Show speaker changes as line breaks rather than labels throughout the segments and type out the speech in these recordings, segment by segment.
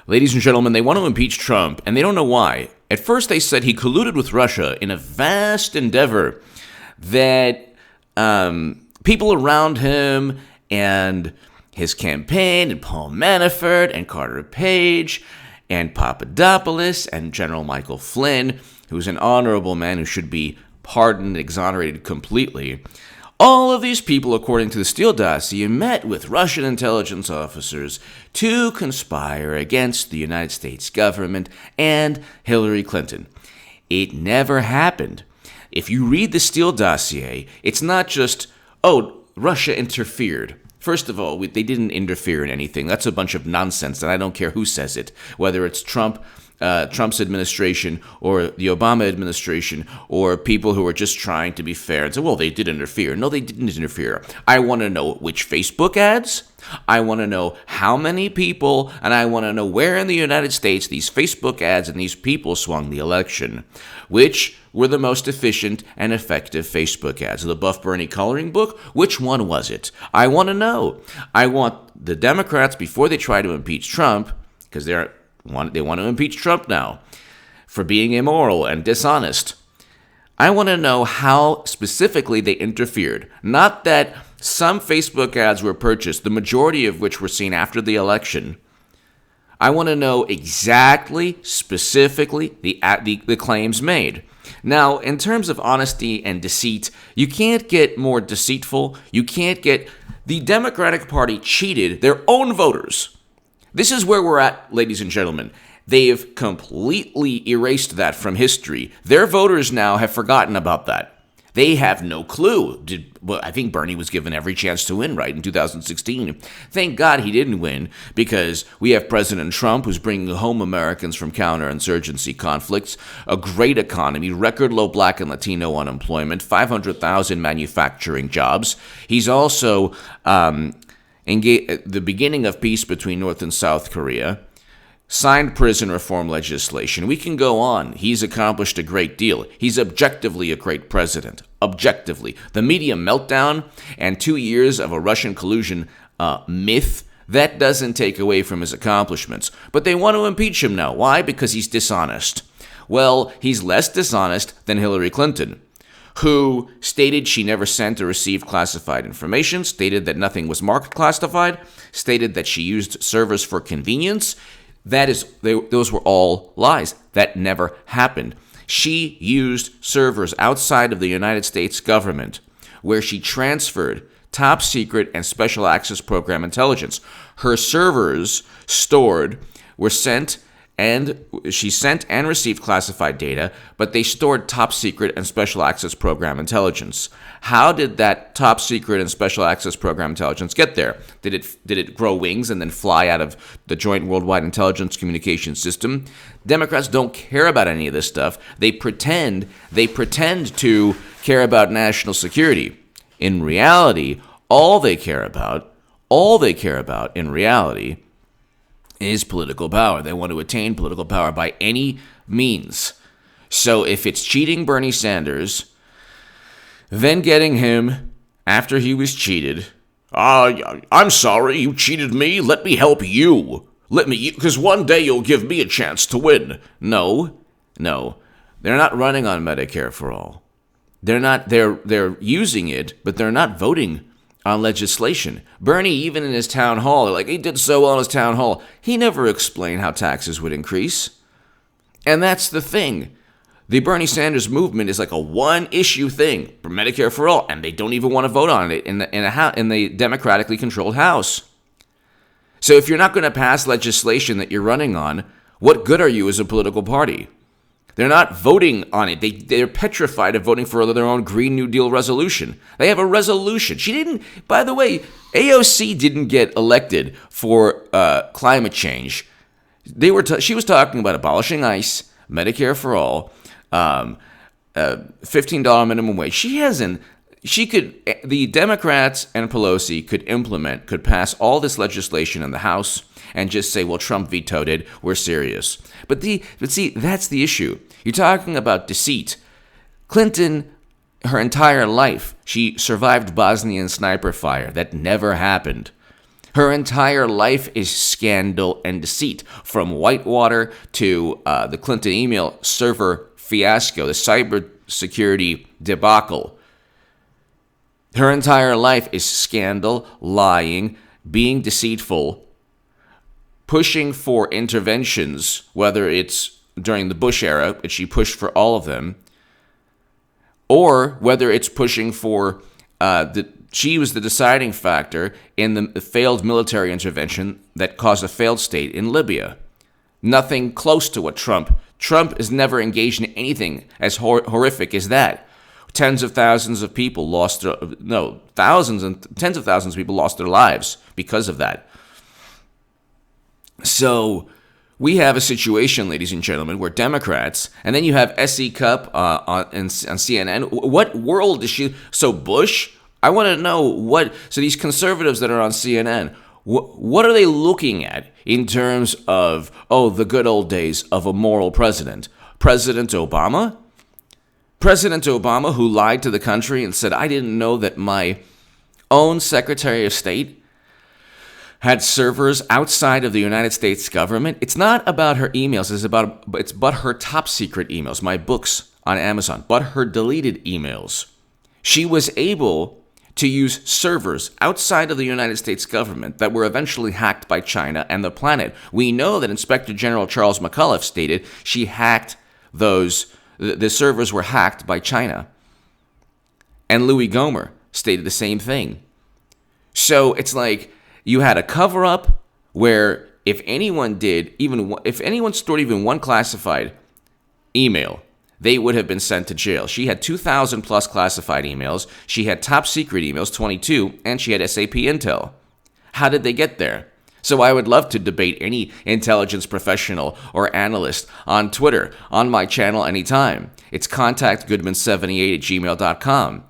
Ladies and gentlemen, they want to impeach Trump, and they don't know why. At first, they said he colluded with Russia in a vast endeavor that people around him and his campaign and Paul Manafort and Carter Page and Papadopoulos and General Michael Flynn, who's an honorable man who should be pardoned, exonerated completely. All of these people, according to the Steele dossier, met with Russian intelligence officers to conspire against the United States government and Hillary Clinton. It never happened. If you read the Steele dossier, it's not just, oh, Russia interfered. First of all, they didn't interfere in anything. That's a bunch of nonsense, and I don't care who says it, whether it's Trump's administration or the Obama administration or people who are just trying to be fair and say, well, they did interfere. No, they didn't interfere. I want to know which Facebook ads. I want to know how many people, and I want to know where in the United States these Facebook ads and these people swung the election. Which were the most efficient and effective Facebook ads? The Buff Bernie coloring book? Which one was it? I want to know. I want the Democrats, before they try to impeach Trump, because they want to impeach Trump now for being immoral and dishonest. I want to know how specifically they interfered. Not that some Facebook ads were purchased, the majority of which were seen after the election. I want to know exactly, specifically, the claims made. Now, in terms of honesty and deceit, you can't get more deceitful. You can't get... The Democratic Party cheated their own voters. This is where we're at, ladies and gentlemen. They've completely erased that from history. Their voters now have forgotten about that. They have no clue. I think Bernie was given every chance to win, right, in 2016. Thank God he didn't win, because we have President Trump, who's bringing home Americans from counterinsurgency conflicts, a great economy, record low Black and Latino unemployment, 500,000 manufacturing jobs. He's also the beginning of peace between North and South Korea, signed prison reform legislation. We can go on. He's accomplished a great deal. He's objectively a great president. Objectively. The media meltdown and 2 years of a Russian collusion myth, that doesn't take away from his accomplishments. But they want to impeach him now. Why? Because he's dishonest. Well, he's less dishonest than Hillary Clinton, who stated she never sent or received classified information, stated that nothing was marked classified, stated that she used servers for convenience. Those were all lies. That never happened. She used servers outside of the United States government, where she transferred top secret and special access program intelligence. Her servers she sent and received classified data, but they stored top secret and special access program intelligence. How did that top secret and special access program intelligence get there? Did it grow wings and then fly out of the Joint Worldwide Intelligence Communication System? Democrats don't care about any of this stuff. They pretend to care about national security. In reality, all they care about in reality is political power. They want to attain political power by any means. So if it's cheating Bernie Sanders, then getting him after he was cheated, I'm sorry, you cheated me, let me help you. Because one day you'll give me a chance to win. No, they're not running on Medicare for all. They're using it, but they're not voting on legislation. Bernie, even in his town hall, he did so well in his town hall, he never explained how taxes would increase. And that's the thing. The Bernie Sanders movement is like a one-issue thing for Medicare for all, and they don't even want to vote on it in the democratically controlled House. So if you're not going to pass legislation that you're running on, what good are you as a political party? They're not voting on it. They're petrified of voting for their own Green New Deal resolution. They have a resolution. By the way, AOC didn't get elected for climate change. She was talking about abolishing ICE, Medicare for all, $15 minimum wage. The Democrats and Pelosi could pass all this legislation in the House and just say, well, Trump vetoed it, we're serious. But see, that's the issue. You're talking about deceit. Clinton, her entire life, she survived Bosnian sniper fire. That never happened. Her entire life is scandal and deceit, from Whitewater to the Clinton email server fiasco, the cybersecurity debacle. Her entire life is scandal, lying, being deceitful, pushing for interventions, whether it's during the Bush era, which she pushed for all of them, or whether it's pushing for she was the deciding factor in the failed military intervention that caused a failed state in Libya. Nothing close to what Trump has never engaged in anything as horrific as that. Tens of thousands of people lost their lives because of that. So we have a situation, ladies and gentlemen, where Democrats, and then you have S.E. Cupp on CNN. What world is she? So Bush, I want to know so these conservatives that are on CNN, what are they looking at in terms of, the good old days of a moral president? President Obama? President Obama, who lied to the country and said, I didn't know that my own Secretary of State had servers outside of the United States government. It's not about her emails. It's but her top secret emails, my books on Amazon, but her deleted emails. She was able to use servers outside of the United States government that were eventually hacked by China and the planet. We know that Inspector General Charles McAuliffe stated she hacked the servers were hacked by China. And Louis Gohmert stated the same thing. So it's like you had a cover-up where if anyone stored even one classified email, they would have been sent to jail. She had 2,000 plus classified emails. She had top secret emails, 22, and she had SAP intel. How did they get there? So I would love to debate any intelligence professional or analyst on Twitter, on my channel anytime. It's contactgoodman78@gmail.com.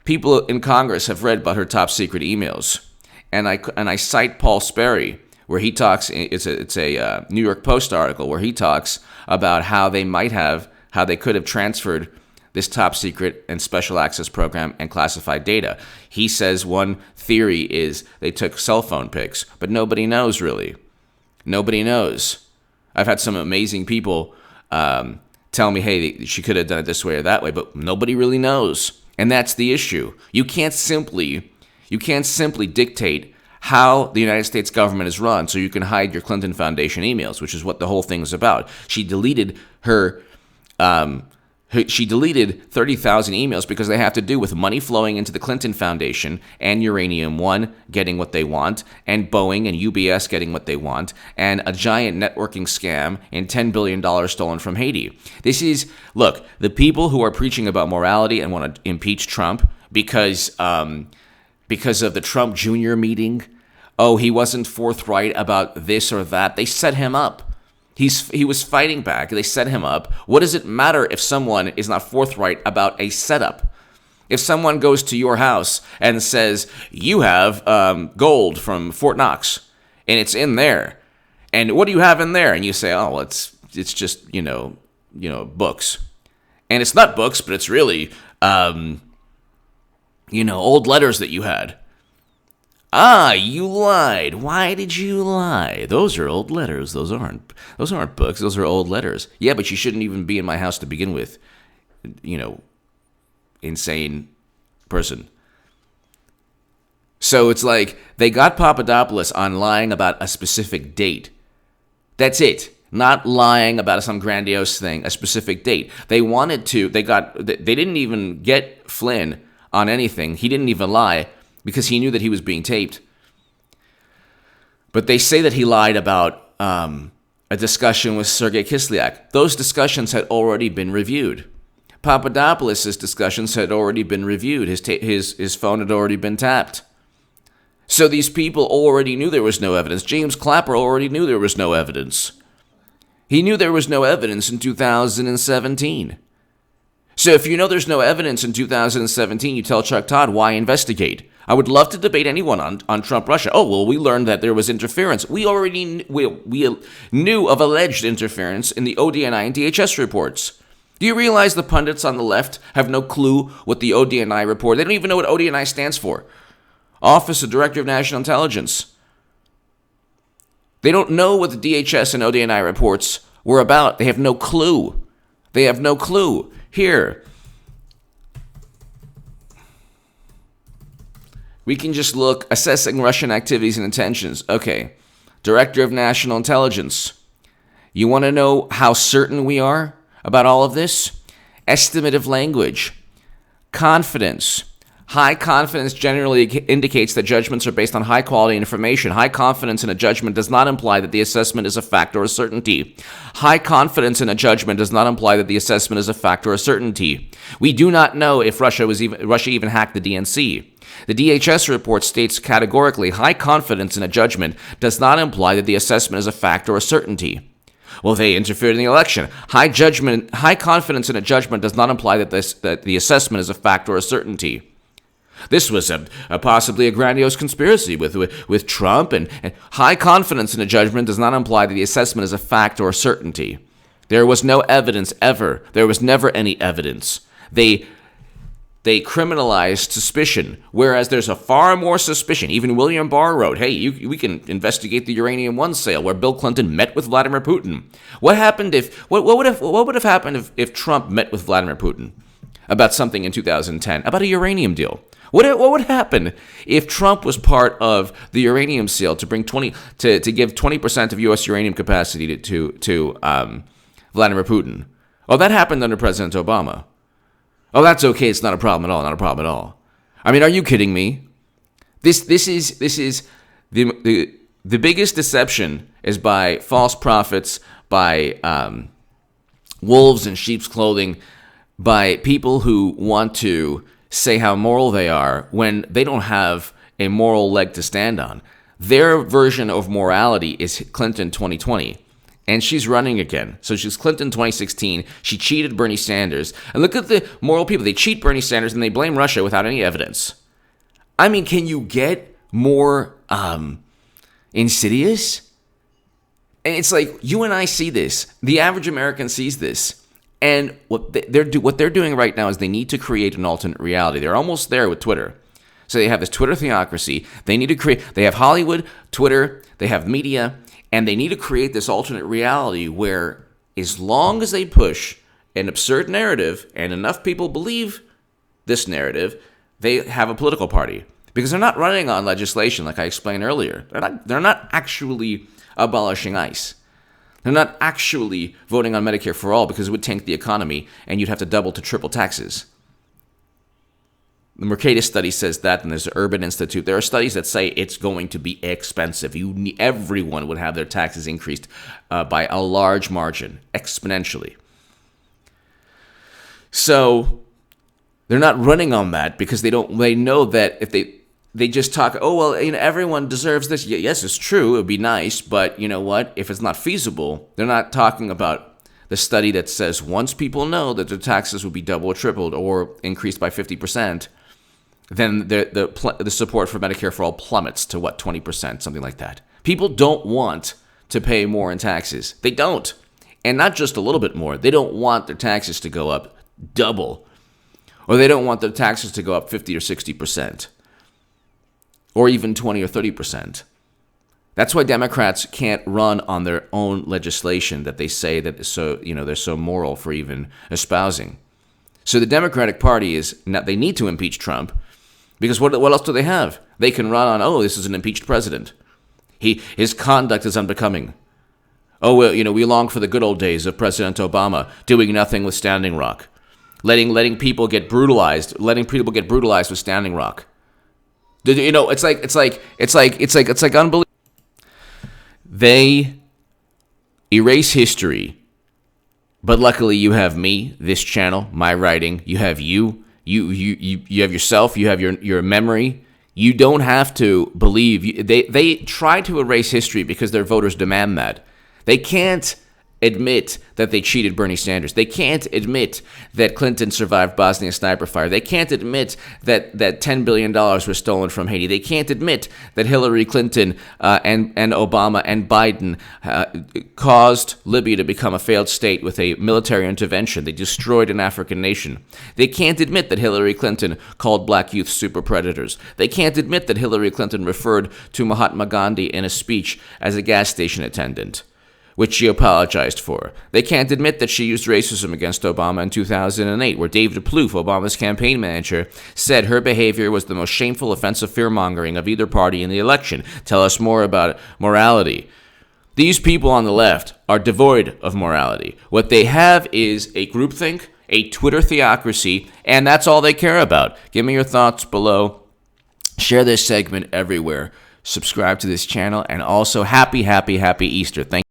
People in Congress have read about her top secret emails. And I cite Paul Sperry, where he talks, it's a New York Post article where he talks about how they could have transferred this top secret and special access program and classified data. He says one theory is they took cell phone pics, but nobody knows really. Nobody knows. I've had some amazing people tell me, hey, she could have done it this way or that way, but nobody really knows. And that's the issue. You can't simply dictate how the United States government is run so you can hide your Clinton Foundation emails, which is what the whole thing is about. She deleted 30,000 emails because they have to do with money flowing into the Clinton Foundation and Uranium One getting what they want, and Boeing and UBS getting what they want, and a giant networking scam and $10 billion stolen from Haiti. Look, the people who are preaching about morality and want to impeach Trump because of the Trump Jr. meeting, he wasn't forthright about this or that, they set him up. He was fighting back. They set him up. What does it matter if someone is not forthright about a setup? If someone goes to your house and says, you have gold from Fort Knox, and it's in there, and what do you have in there? And you say, it's just, books. And it's not books, but it's really, old letters that you had. You lied. Why did you lie? Those are old letters. Those aren't books. Those are old letters. Yeah, but you shouldn't even be in my house to begin with. Insane person. So it's like they got Papadopoulos on lying about a specific date. That's it. Not lying about some grandiose thing, a specific date. They didn't even get Flynn on anything. He didn't even lie, because he knew that he was being taped. But they say that he lied about a discussion with Sergei Kislyak. Those discussions had already been reviewed. Papadopoulos' discussions had already been reviewed. His phone had already been tapped. So these people already knew there was no evidence. James Clapper already knew there was no evidence. He knew there was no evidence in 2017. So if you know there's no evidence in 2017, you tell Chuck Todd, why investigate? I would love to debate anyone on Trump Russia. We learned that there was interference. We already we knew of alleged interference in the ODNI and DHS reports. Do you realize the pundits on the left have no clue what the ODNI report? They don't even know what ODNI stands for. Office of Director of National Intelligence. They don't know what the DHS and ODNI reports were about. They have no clue. They have no clue. Here, we can just look, assessing Russian activities and intentions. Okay, Director of National Intelligence. You want to know how certain we are about all of this? Estimative language. Confidence. High confidence generally indicates that judgments are based on high quality information. High confidence in a judgment does not imply that the assessment is a fact or a certainty. High confidence in a judgment does not imply that the assessment is a fact or a certainty. We do not know if Russia even hacked the DNC. The DHS report states categorically, high confidence in a judgment does not imply that the assessment is a fact or a certainty. Well, they interfered in the election. High confidence in a judgment does not imply that the assessment is a fact or a certainty. This was a possibly a grandiose conspiracy with Trump, and high confidence in a judgment does not imply that the assessment is a fact or a certainty. There was no evidence ever. There was never any evidence. They criminalized suspicion, whereas there's a far more suspicion. Even William Barr wrote, hey, we can investigate the Uranium One sale where Bill Clinton met with Vladimir Putin. What would have happened if Trump met with Vladimir Putin about something in 2010, about a uranium deal? What would happen if Trump was part of the uranium sale to give 20% of U.S. uranium capacity to Vladimir Putin? Oh, that happened under President Obama. Oh, that's okay. It's not a problem at all. Not a problem at all. I mean, are you kidding me? This is the biggest deception is by false prophets, by wolves in sheep's clothing, by people who want to say how moral they are when they don't have a moral leg to stand on. Their version of morality is Clinton 2020. And she's running again. So she's Clinton 2016. She cheated Bernie Sanders. And look at the moral people. They cheat Bernie Sanders and they blame Russia without any evidence. I mean, can you get more insidious? And it's like, you and I see this. The average American sees this. And what they're doing right now is they need to create an alternate reality. They're almost there with Twitter. So they have this Twitter theocracy. They have Hollywood, Twitter, they have media, and they need to create this alternate reality where as long as they push an absurd narrative and enough people believe this narrative, they have a political party. Because they're not running on legislation like I explained earlier. They're not actually abolishing ICE. They're not actually voting on Medicare for all because it would tank the economy and you'd have to double to triple taxes. The Mercatus study says that, and there's the Urban Institute. There are studies that say it's going to be expensive. Everyone would have their taxes increased by a large margin, exponentially. So they're not running on that because they know that if they just talk, oh, well, everyone deserves this. Yes, it's true. It would be nice. But you know what? If it's not feasible, they're not talking about the study that says once people know that their taxes will be double or tripled or increased by 50%, then the support for Medicare for all plummets to 20%, something like that. People don't want to pay more in taxes. They don't. And not just a little bit more. They don't want their taxes to go up double. Or they don't want their taxes to go up 50 or 60%. Or even 20 or 30%. That's why Democrats can't run on their own legislation that they say that they're so moral for even espousing. So the Democratic Party they need to impeach Trump because what else do they have? They can run on, oh, this is an impeached president. His conduct is unbecoming. Oh, well, we long for the good old days of President Obama doing nothing with Standing Rock, letting people get brutalized, with Standing Rock. It's like unbelievable. They erase history, but luckily you have me, this channel, my writing. You have you have yourself. You have your memory. You don't have to believe. They try to erase history because their voters demand that. They can't admit that they cheated Bernie Sanders. They can't admit that Clinton survived Bosnia sniper fire. They can't admit that $10 billion was stolen from Haiti. They can't admit that Hillary Clinton and Obama and Biden caused Libya to become a failed state with a military intervention. They destroyed an African nation. They can't admit that Hillary Clinton called black youth super predators. They can't admit that Hillary Clinton referred to Mahatma Gandhi in a speech as a gas station attendant, which she apologized for. They can't admit that she used racism against Obama in 2008, where David Plouffe, Obama's campaign manager, said her behavior was the most shameful, offensive fear-mongering of either party in the election. Tell us more about morality. These people on the left are devoid of morality. What they have is a groupthink, a Twitter theocracy, and that's all they care about. Give me your thoughts below. Share this segment everywhere. Subscribe to this channel, and also happy Easter. Thank